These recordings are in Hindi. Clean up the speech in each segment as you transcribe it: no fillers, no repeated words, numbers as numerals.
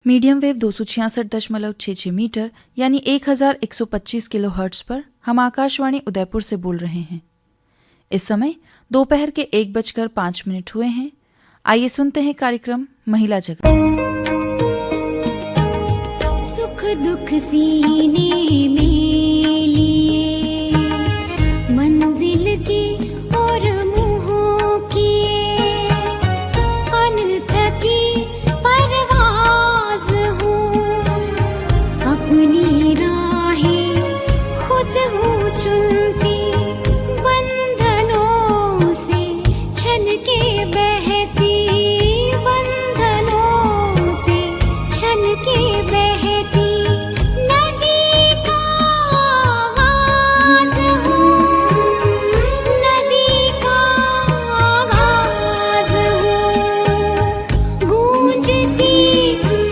मीडियम वेव 266.66 मीटर यानी 1125 किलोहर्ट्ज पर हम आकाशवाणी उदयपुर से बोल रहे हैं। इस समय दोपहर के 1:05 हुए हैं। आइए सुनते हैं कार्यक्रम महिला जगत। सुख दुख सीने में लिए मंजिल की और मुँहों की अनथकी परवाज़ हूँ, अपनी राहें खुद हूँ चुनती, बंधनों से छन के बहती, बंधनों से छन के बहती नदी का आगाज़ हूँ, नदी का आगाज़ हूँ, गूंजती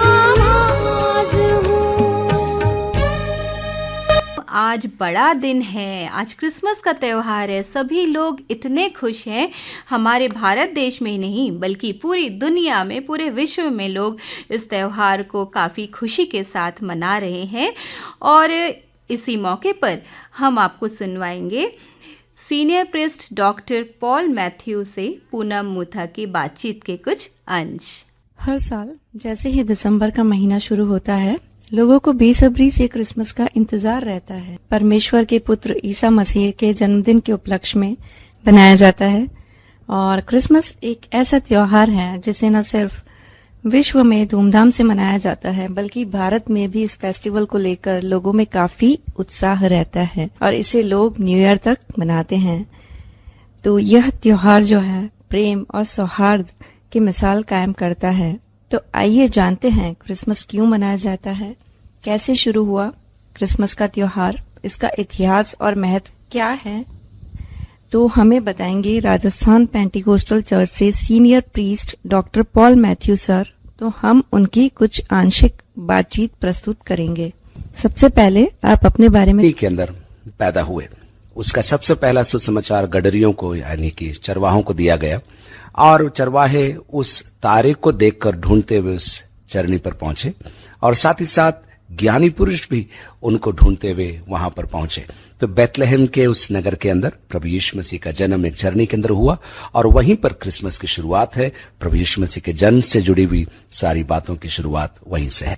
आवाज़ हूँ। आज बड़ा दिन है, आज क्रिसमस का त्यौहार है। सभी लोग इतने खुश हैं, हमारे भारत देश में ही नहीं बल्कि पूरी दुनिया में, पूरे विश्व में लोग इस त्यौहार को काफ़ी खुशी के साथ मना रहे हैं। और इसी मौके पर हम आपको सुनवाएंगे senior priest doctor Paul Matthew से पूनम मुथा की बातचीत के कुछ अंश। हर साल जैसे ही दिसंबर का महीना शुरू होता है, लोगों को बेसब्री से क्रिसमस का इंतजार रहता है। परमेश्वर के पुत्र ईसा मसीह के जन्मदिन के उपलक्ष्य में बनाया जाता है। और क्रिसमस एक ऐसा त्योहार है जिसे न सिर्फ विश्व में धूमधाम से मनाया जाता है, बल्कि भारत में भी इस फेस्टिवल को लेकर लोगों में काफी उत्साह रहता है और इसे लोग न्यू ईयर तक मनाते हैं। तो यह त्योहार जो है प्रेम और सौहार्द की मिसाल कायम करता है। तो आइए जानते हैं क्रिसमस क्यों मनाया जाता है, कैसे शुरू हुआ क्रिसमस का त्योहार, इसका इतिहास और महत्व क्या है। तो हमें बताएंगे राजस्थान पेंटिकोस्टल चर्च से senior priest doctor Paul Matthew sir. तो हम उनकी कुछ आंशिक बातचीत प्रस्तुत करेंगे। सबसे पहले आप अपने बारे में के अंदर पैदा हुए, उसका सबसे पहला सुसमाचार गडरियों को यानी कि चरवाहों को दिया गया और चरवाहे उस तारे को देखकर ढूंढते हुए उस चरनी पर पहुंचे और साथ ही साथ ज्ञानी पुरुष भी उनको ढूंढते हुए वहां पर पहुंचे। तो बैतलहम के उस नगर के अंदर प्रभु यीशु मसीह का जन्म एक चरनी के अंदर हुआ और वहीं पर क्रिसमस की शुरुआत है। प्रभु यीशु मसीह के जन्म से जुड़ी हुई सारी बातों की शुरुआत वहीं से है।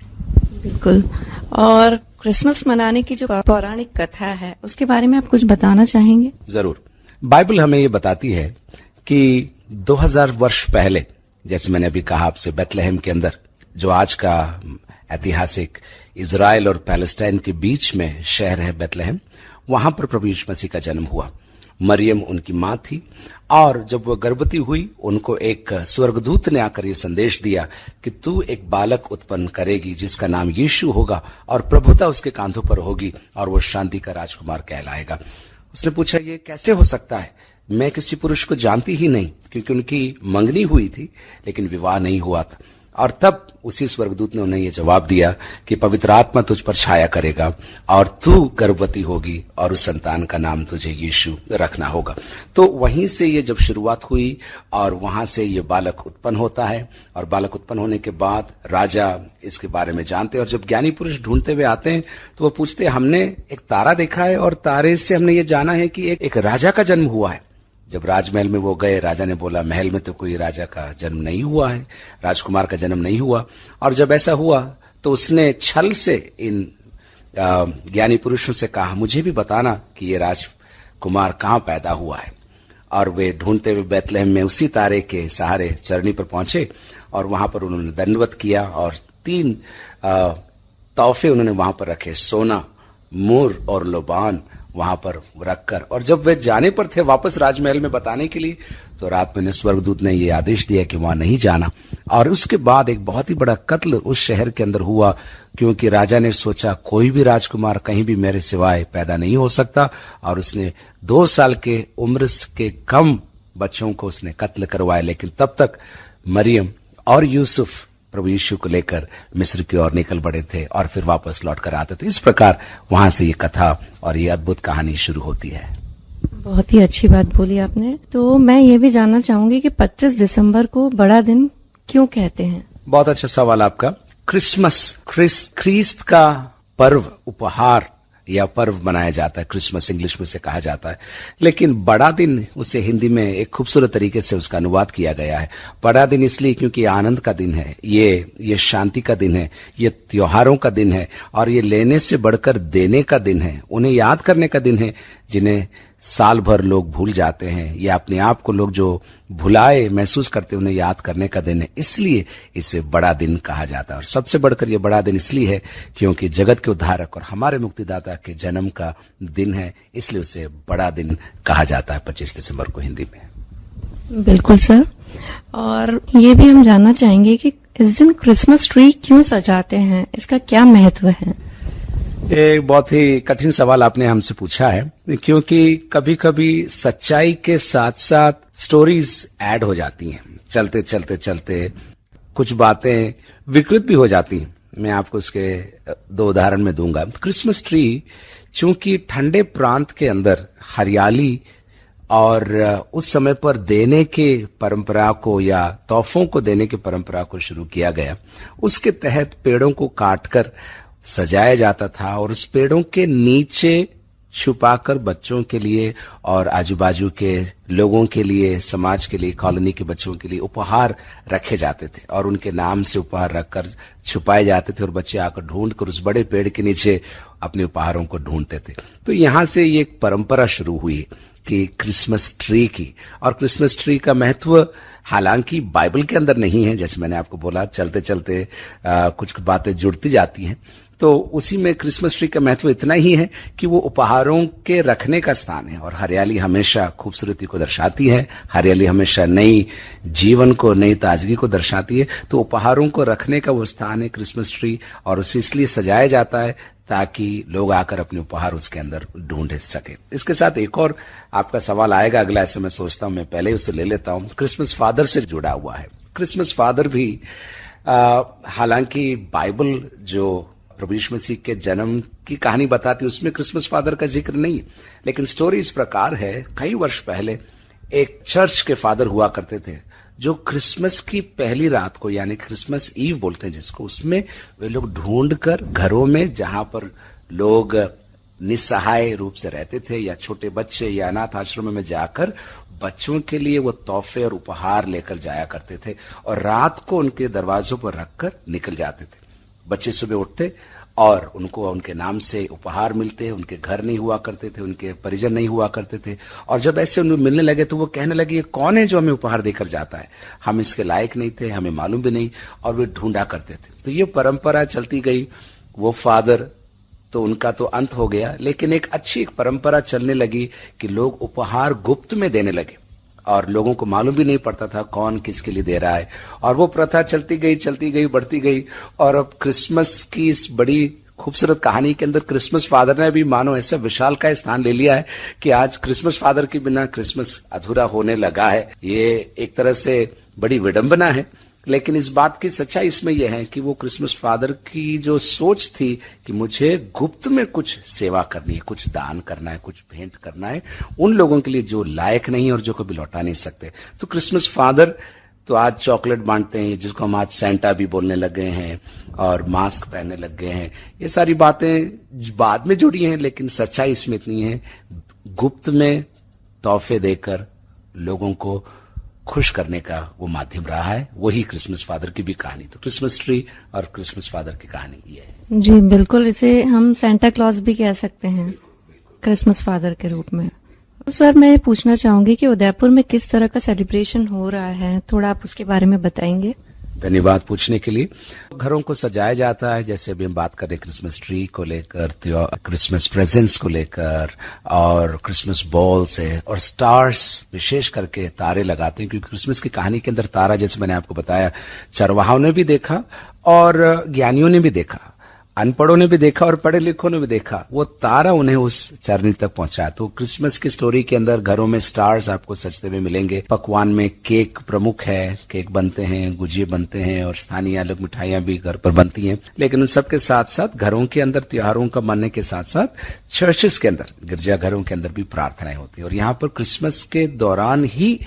बिल्कुल। और क्रिसमस मनाने की जो पौराणिक कथा है उसके बारे में आप कुछ बताना चाहेंगे? जरूर। बाइबल हमें ये बताती है कि 2000 वर्ष पहले, जैसे मैंने अभी कहा आपसे, बैतलहम के अंदर जो आज का ऐतिहासिक इजराइल और पैलेस्टाइन के बीच में शहर है बैतलहम, वहां पर प्रभु यीशु मसीह का जन्म हुआ। मरियम उनकी मां थी और जब वह गर्भवती हुई, उनको एक स्वर्गदूत ने आकर यह संदेश दिया कि तू एक बालक उत्पन्न करेगी जिसका नाम यीशु होगा और प्रभुता उसके कांधों पर होगी और वो शांति का राजकुमार कहलाएगा। उसने पूछा, ये कैसे हो सकता है? मैं किसी पुरुष को जानती ही नहीं, क्योंकि उनकी मंगनी हुई थी लेकिन विवाह नहीं हुआ था। और तब उसी स्वर्गदूत ने उन्हें यह जवाब दिया कि पवित्र आत्मा तुझ पर छाया करेगा और तू गर्भवती होगी और उस संतान का नाम तुझे यीशु रखना होगा। तो वहीं से ये जब शुरुआत हुई और वहां से ये बालक उत्पन्न होता है और बालक उत्पन्न होने के बाद राजा इसके बारे में जानते हैं और जब ज्ञानी पुरुष ढूंढते हुए आते हैं तो वो पूछते हैं, हमने एक तारा देखा है और तारे से हमने ये जाना है कि एक राजा का जन्म हुआ है। जब राजमहल में वो गए, राजा ने बोला, महल में तो कोई राजा का जन्म नहीं हुआ है, राजकुमार का जन्म नहीं हुआ। और जब ऐसा हुआ तो उसने छल से इन ज्ञानी पुरुषों से कहा, मुझे भी बताना कि ये राजकुमार कहाँ पैदा हुआ है। और वे ढूंढते हुए बैतलहम में उसी तारे के सहारे चरनी पर पहुंचे और वहां पर उन्होंने दंडवत किया और 3 तोहफे उन्होंने वहां पर रखे, सोना, मुर और लोबान वहां पर रखकर। और जब वे जाने पर थे वापस राजमहल में बताने के लिए, तो रात में स्वर्गदूत ने यह आदेश दिया कि वहां नहीं जाना। और उसके बाद एक बहुत ही बड़ा कत्ल उस शहर के अंदर हुआ, क्योंकि राजा ने सोचा कोई भी राजकुमार कहीं भी मेरे सिवाय पैदा नहीं हो सकता और उसने 2 साल के उम्र के कम बच्चों को उसने कत्ल करवाया। लेकिन तब तक मरियम और यूसुफ प्रभु यीशु को लेकर मिस्र की ओर निकल पड़े थे और फिर वापस लौट कर आते। तो इस प्रकार वहां से ये कथा और ये अद्भुत कहानी शुरू होती है। बहुत ही अच्छी बात बोली आपने। तो मैं ये भी जानना चाहूंगी कि 25 दिसंबर को बड़ा दिन क्यों कहते हैं? बहुत अच्छा सवाल आपका। ख्रीस्त का पर्व, उपहार या पर्व मनाया जाता है। क्रिसमस इंग्लिश में से कहा जाता है, लेकिन बड़ा दिन उसे हिंदी में एक खूबसूरत तरीके से उसका अनुवाद किया गया है। बड़ा दिन इसलिए क्योंकि आनंद का दिन है, ये शांति का दिन है, ये त्योहारों का दिन है, और ये लेने से बढ़कर देने का दिन है। उन्हें याद करने का दिन है जिन्हें साल भर लोग भूल जाते हैं, या अपने आप को लोग जो भुलाए महसूस करते हैं उन्हें याद करने का दिन है। इसलिए इसे बड़ा दिन कहा जाता है। और सबसे बढ़कर यह बड़ा दिन इसलिए है क्योंकि जगत के उद्धारक और हमारे मुक्तिदाता के जन्म का दिन है, इसलिए उसे बड़ा दिन कहा जाता है 25 दिसंबर को हिंदी में। बिल्कुल सर। और ये भी हम जानना चाहेंगे कि इस दिन क्रिसमस ट्री क्यों सजाते हैं, इसका क्या महत्व है? एक बहुत ही कठिन सवाल आपने हमसे पूछा है, क्योंकि कभी कभी सच्चाई के साथ साथ स्टोरीज ऐड हो जाती हैं। चलते चलते चलते कुछ बातें विकृत भी हो जाती हैं। मैं आपको इसके 2 उदाहरण में दूंगा। क्रिसमस ट्री चूंकि ठंडे प्रांत के अंदर हरियाली और उस समय पर देने के परंपरा को या तोहफों को देने की परंपरा को शुरू किया गया, उसके तहत पेड़ों को काटकर सजाया जाता था और उस पेड़ों के नीचे छुपाकर बच्चों के लिए और आजू बाजू के लोगों के लिए, समाज के लिए, कॉलोनी के बच्चों के लिए उपहार रखे जाते थे और उनके नाम से उपहार रखकर छुपाए जाते थे और बच्चे आकर ढूंढकर उस बड़े पेड़ के नीचे अपने उपहारों को ढूंढते थे। तो यहां से ये एक परंपरा शुरू हुई कि क्रिसमस ट्री की। और क्रिसमस ट्री का महत्व हालांकि बाइबल के अंदर नहीं है, जैसे मैंने आपको बोला चलते चलते कुछ बातें जुड़ती जाती हैं, तो उसी में क्रिसमस ट्री का महत्व इतना ही है कि वो उपहारों के रखने का स्थान है। और हरियाली हमेशा खूबसूरती को दर्शाती है, हरियाली हमेशा नई जीवन को, नई ताजगी को दर्शाती है। तो उपहारों को रखने का वो स्थान है क्रिसमस ट्री, और उसे इसलिए सजाया जाता है ताकि लोग आकर अपने उपहार उसके अंदर ढूंढ सके। इसके साथ एक और आपका सवाल आएगा अगला, ऐसे मैं सोचता हूं मैं पहले उसे ले लेता हूं। क्रिसमस फादर से जुड़ा हुआ है। क्रिसमस फादर भी हालांकि बाइबल जो प्रभु यीशु मसीह के जन्म की कहानी बताती है उसमें क्रिसमस फादर का जिक्र नहीं है, लेकिन स्टोरी इस प्रकार है। कई वर्ष पहले एक चर्च के फादर हुआ करते थे जो क्रिसमस की पहली रात को, यानी क्रिसमस ईव बोलते हैं जिसको, उसमें वे लोग ढूंढकर घरों में जहां पर लोग निस्सहाय रूप से रहते थे या छोटे बच्चे या अनाथ आश्रम में जाकर बच्चों के लिए वो तोहफे और उपहार लेकर जाया करते थे और रात को उनके दरवाजों पर रखकर निकल जाते थे। बच्चे सुबह उठते और उनको उनके नाम से उपहार मिलते, उनके घर नहीं हुआ करते थे, उनके परिजन नहीं हुआ करते थे, और जब ऐसे उन्हें मिलने लगे तो वो कहने लगे ये कौन है जो हमें उपहार देकर जाता है, हम इसके लायक नहीं थे, हमें मालूम भी नहीं, और वे ढूंढा करते थे। तो ये परंपरा चलती गई। वो फादर तो उनका तो अंत हो गया, लेकिन एक अच्छी परंपरा चलने लगी कि लोग उपहार गुप्त में देने लगे और लोगों को मालूम भी नहीं पड़ता था कौन किसके लिए दे रहा है, और वो प्रथा चलती गई, बढ़ती गई। और अब क्रिसमस की इस बड़ी खूबसूरत कहानी के अंदर क्रिसमस फादर ने भी मानो ऐसा विशाल का स्थान ले लिया है कि आज क्रिसमस फादर के बिना क्रिसमस अधूरा होने लगा है। ये एक तरह से बड़ी विडंबना है, लेकिन इस बात की सच्चाई इसमें यह है कि वो क्रिसमस फादर की जो सोच थी कि मुझे गुप्त में कुछ सेवा करनी है, कुछ दान करना है, कुछ भेंट करना है उन लोगों के लिए जो लायक नहीं और जो कभी लौटा नहीं सकते। तो क्रिसमस फादर तो आज चॉकलेट बांटते हैं, जिसको हम आज सेंटा भी बोलने लग गए हैं, और मास्क पहनने लग गए हैं। ये सारी बातें बाद में जुड़ी हैं, लेकिन सच्चाई इसमें इतनी है, गुप्त में तोहफे देकर लोगों को खुश करने का वो माध्यम रहा है। वही क्रिसमस फादर की भी कहानी। तो क्रिसमस ट्री और क्रिसमस फादर की कहानी ये है। जी बिल्कुल, इसे हम सेंटा क्लॉज भी कह सकते हैं क्रिसमस फादर के रूप में। तो सर मैं पूछना चाहूंगी कि उदयपुर में किस तरह का सेलिब्रेशन हो रहा है, थोड़ा आप उसके बारे में बताएंगे? धन्यवाद पूछने के लिए। घरों को सजाया जाता है, जैसे अभी हम बात करें क्रिसमस ट्री को लेकर, क्रिसमस प्रेजेंट्स को लेकर, और क्रिसमस बॉल से, और स्टार्स विशेष करके तारे लगाते हैं, क्योंकि क्रिसमस की कहानी के अंदर तारा, जैसे मैंने आपको बताया, चरवाहों ने भी देखा और ज्ञानियों ने भी देखा, अनपढ़ों ने भी देखा और पढ़े लिखों ने भी देखा। वो तारा उन्हें उस चरनी तक पहुंचा। तो क्रिसमस की स्टोरी के अंदर घरों में स्टार्स आपको सजते हुए मिलेंगे। पकवान में केक प्रमुख है, केक बनते हैं, गुजिये बनते हैं, और स्थानीय अलग मिठाइयां भी घर पर बनती हैं। लेकिन उन सबके साथ साथ घरों के अंदर त्योहारों का मानने के साथ साथ चर्चेस के अंदर, गिरजाघरों के अंदर भी प्रार्थनाएं होती है। और यहाँ पर क्रिसमस के दौरान ही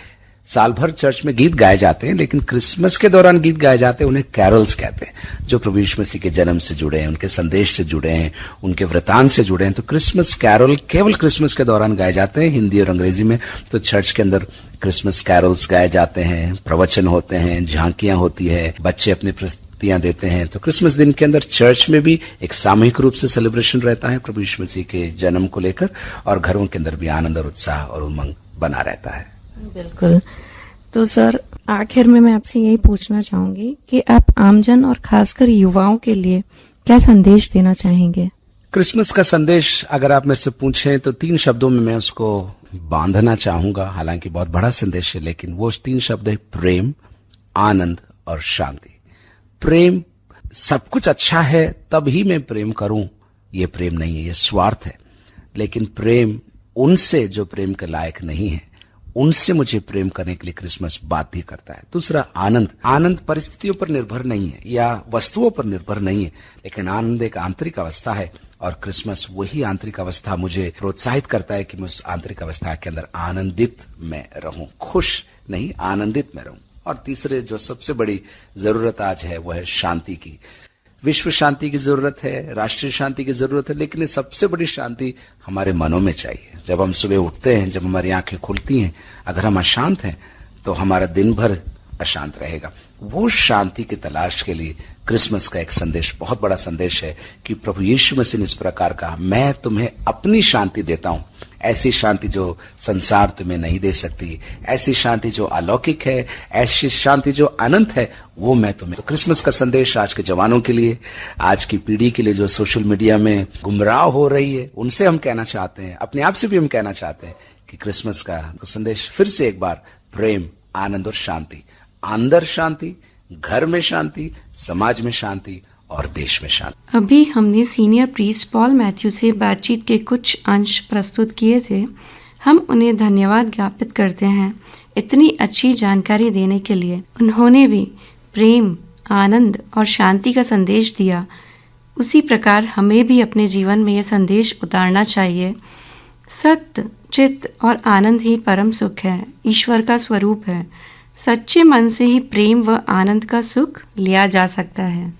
साल भर चर्च में गीत गाए जाते हैं, लेकिन क्रिसमस के दौरान गीत गाए जाते हैं, उन्हें कैरल्स कहते हैं, जो प्रभु यीशु मसीह के जन्म से जुड़े हैं, उनके संदेश से जुड़े हैं, उनके वृतांत से जुड़े हैं। तो क्रिसमस कैरल केवल क्रिसमस के दौरान गाए जाते हैं, हिंदी और अंग्रेजी में। तो चर्च के अंदर क्रिसमस कैरल्स गाए जाते हैं, प्रवचन होते हैं, झांकियां होती है, बच्चे अपनी प्रस्तुतियां देते हैं। तो क्रिसमस दिन के अंदर चर्च में भी एक सामूहिक रूप से सेलिब्रेशन रहता है प्रभु यीशु मसीह के जन्म को लेकर, और घरों के अंदर भी आनंद और उत्साह और उमंग बना रहता है। बिल्कुल। तो सर, आखिर में मैं आपसे यही पूछना चाहूंगी कि आप आमजन और खासकर युवाओं के लिए क्या संदेश देना चाहेंगे? क्रिसमस का संदेश अगर आप मेरे से पूछें तो 3 शब्दों में मैं उसको बांधना चाहूंगा। हालांकि बहुत बड़ा संदेश है, लेकिन वो 3 शब्द है प्रेम, आनंद और शांति। प्रेम, सब कुछ अच्छा है तब ही मैं प्रेम करूं, ये प्रेम नहीं है, ये स्वार्थ है। लेकिन प्रेम उनसे जो प्रेम के लायक नहीं है, उनसे मुझे प्रेम करने के लिए क्रिसमस बाध्य करता है। दूसरा आनंद। आनंद परिस्थितियों पर निर्भर नहीं है या वस्तुओं पर निर्भर नहीं है, लेकिन आनंद एक आंतरिक अवस्था है, और क्रिसमस वही आंतरिक अवस्था मुझे प्रोत्साहित करता है कि मैं उस आंतरिक अवस्था के अंदर आनंदित में रहूं, खुश नहीं आनंदित में रहूं। और तीसरे जो सबसे बड़ी जरूरत आज है वो है शांति की। विश्व शांति की जरूरत है, राष्ट्रीय शांति की जरूरत है, लेकिन ये सबसे बड़ी शांति हमारे मनों में चाहिए। जब हम सुबह उठते हैं, जब हमारी आंखें खुलती हैं, अगर हम अशांत हैं तो हमारा दिन भर अशांत रहेगा। वो शांति की तलाश के लिए क्रिसमस का एक संदेश, बहुत बड़ा संदेश है कि प्रभु यीशु मसीह ने इस प्रकार कहा, मैं तुम्हें अपनी शांति देता हूं, ऐसी शांति जो संसार तुम्हें नहीं दे सकती, ऐसी शांति जो अलौकिक है, ऐसी शांति जो अनंत है, वो मैं तुम्हें। तो क्रिसमस का संदेश आज के जवानों के लिए, आज की पीढ़ी के लिए जो सोशल मीडिया में गुमराह हो रही है, उनसे हम कहना चाहते हैं, अपने आप से भी हम कहना चाहते हैं कि क्रिसमस का संदेश फिर से एक बार प्रेम, आनंद और शांति। अंदर शांति, घर में शांति, समाज में शांति और देश में शांति। अभी हमने सीनियर प्रीस्ट पॉल मैथ्यू से बातचीत के कुछ अंश प्रस्तुत किए थे। हम उन्हें धन्यवाद ज्ञापित करते हैं इतनी अच्छी जानकारी देने के लिए। उन्होंने भी प्रेम, आनंद और शांति का संदेश दिया। उसी प्रकार हमें भी अपने जीवन में यह संदेश उतारना चाहिए। सत्य, चित्त और आनंद ही परम सुख है, ईश्वर का स्वरूप है। सच्चे मन से ही प्रेम व आनंद का सुख लिया जा सकता है।